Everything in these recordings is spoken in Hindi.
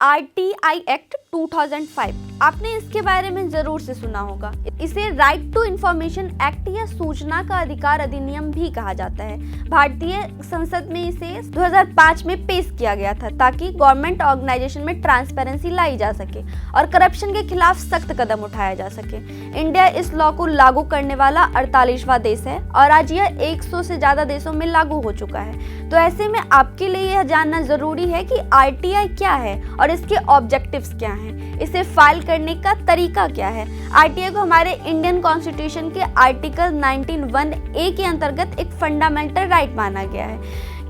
RTI एक्ट 2005, आपने इसके बारे में जरूर से सुना होगा। इसे राइट टू इंफॉर्मेशन एक्ट या सूचना का अधिकार अधिनियम भी कहा जाता है। भारतीय संसद में इसे 2005 में पेश किया गया था ताकि गवर्नमेंट ऑर्गेनाइजेशन में ट्रांसपेरेंसी लाई जा सके और करप्शन के खिलाफ सख्त कदम उठाया जा सके। इंडिया इस लॉ को लागू करने वाला 48वां देश है और आज यह 100 से ज्यादा देशों में लागू हो चुका है। तो ऐसे में आपके लिए यह जानना जरूरी है कि RTI क्या है और इसके ऑब्जेक्टिव्स क्या हैं, इसे फाइल करने का तरीका क्या है। RTI को हमारे इंडियन कॉन्स्टिट्यूशन के आर्टिकल 19(1)(a) के अंतर्गत एक फंडामेंटल राइट माना गया है,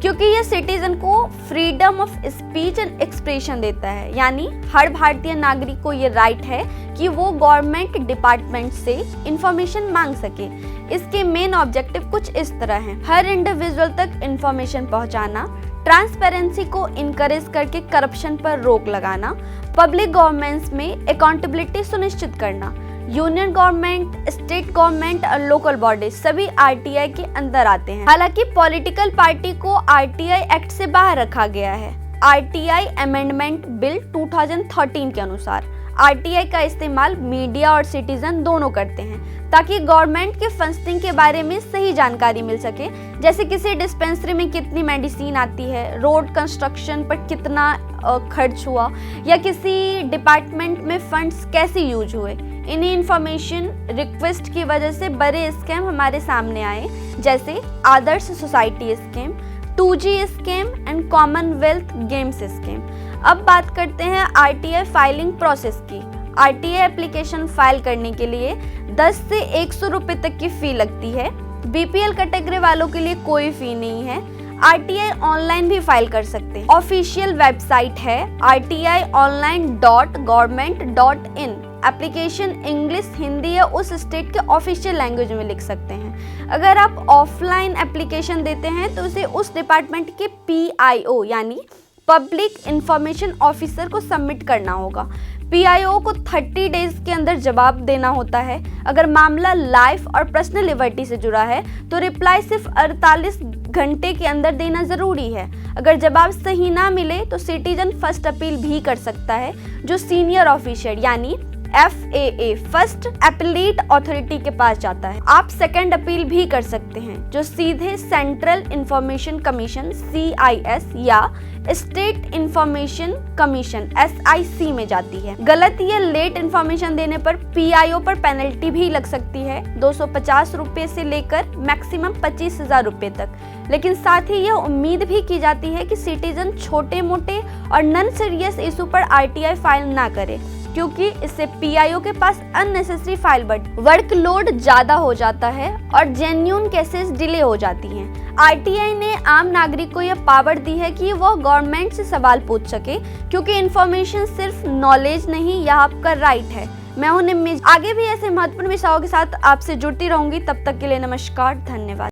क्योंकि यह सिटीजन को freedom of speech and expression देता है। यानी हर भारतीय नागरिक को ये राइट है कि वो गवर्नमेंट डिपार्टमेंट से इंफॉर्मेशन मांग सके। इसके मेन ऑब्जेक्टिव कुछ इस तरह हैं: हर इंडिविजुअल तक इंफॉर्मेशन पहुंचाना, ट्रांसपेरेंसी को इनकरेज करके करप्शन पर रोक लगाना, पब्लिक गवर्नमेंट्स में अकाउंटेबिलिटी सुनिश्चित करना। यूनियन गवर्नमेंट, स्टेट गवर्नमेंट और लोकल बॉडीज सभी RTI के अंदर आते हैं। हालांकि पॉलिटिकल पार्टी को RTI एक्ट से बाहर रखा गया है। RTI अमेंडमेंट बिल 2013 के अनुसार RTI का इस्तेमाल मीडिया और सिटीजन दोनों करते हैं ताकि गवर्नमेंट के फंडिंग के बारे में सही जानकारी मिल सके, जैसे किसी डिस्पेंसरी में कितनी मेडिसिन आती है, रोड कंस्ट्रक्शन पर कितना खर्च हुआ या किसी डिपार्टमेंट में फंड्स कैसे यूज हुए। इन्हीं इंफॉर्मेशन रिक्वेस्ट की वजह से बड़े स्कैम हमारे सामने आए, जैसे Adarsh society scam, 2G scam and Commonwealth Games scam. अब बात करते हैं RTI फाइलिंग प्रोसेस की। RTI एप्लीकेशन फाइल करने के लिए 10 से 100 रुपए तक की फी लगती है। BPL कैटेगरी वालों के लिए कोई फी नहीं है। RTI ऑनलाइन भी फाइल कर सकते हैं। ऑफिशियल वेबसाइट है rti.online.government.in। एप्लीकेशन इंग्लिश, हिंदी या उस स्टेट के ऑफिशियल लैंग्वेज में लिख सकते हैं। अगर आप ऑफलाइन एप्लीकेशन देते हैं तो उसे उस डिपार्टमेंट के PIO यानी पब्लिक इंफॉर्मेशन ऑफिसर को सबमिट करना होगा। PIO को 30 डेज के अंदर जवाब देना होता है। अगर मामला लाइफ और पर्सनल लिबर्टी से जुड़ा है तो रिप्लाई सिर्फ 48 घंटे के अंदर देना जरूरी है। अगर जवाब सही ना मिले तो सिटीजन फर्स्ट अपील भी कर सकता है, जो सीनियर ऑफिसर यानी FAA फर्स्ट अपीलेट अथॉरिटी के पास जाता है। आप सेकंड अपील भी कर सकते हैं, जो सीधे सेंट्रल इंफॉर्मेशन कमीशन CIS या स्टेट इंफॉर्मेशन कमीशन SIC में जाती है। गलत या लेट इंफॉर्मेशन देने पर PIO पर पेनल्टी भी लग सकती है, 250 रुपए से लेकर मैक्सिमम 25,000 रुपए तक। लेकिन साथ ही यह उम्मीद भी की जाती है कि सिटीजन छोटे मोटे और नॉन सीरियस इशू पर RTI फाइल ना करे, क्योंकि इससे PIO के पास अननेसेसरी फाइल वर्कलोड ज्यादा हो जाता है और जेन्युइन केसेस डिले हो जाती हैं। RTI ने आम नागरिक को यह पावर दी है कि वह गवर्नमेंट से सवाल पूछ सके, क्योंकि इंफॉर्मेशन सिर्फ नॉलेज नहीं, यह आपका राइट है। मैं हूं निम्मी। आगे भी ऐसे महत्वपूर्ण विषयों के साथ आपसे जुड़ती रहूंगी। तब तक के लिए नमस्कार, धन्यवाद।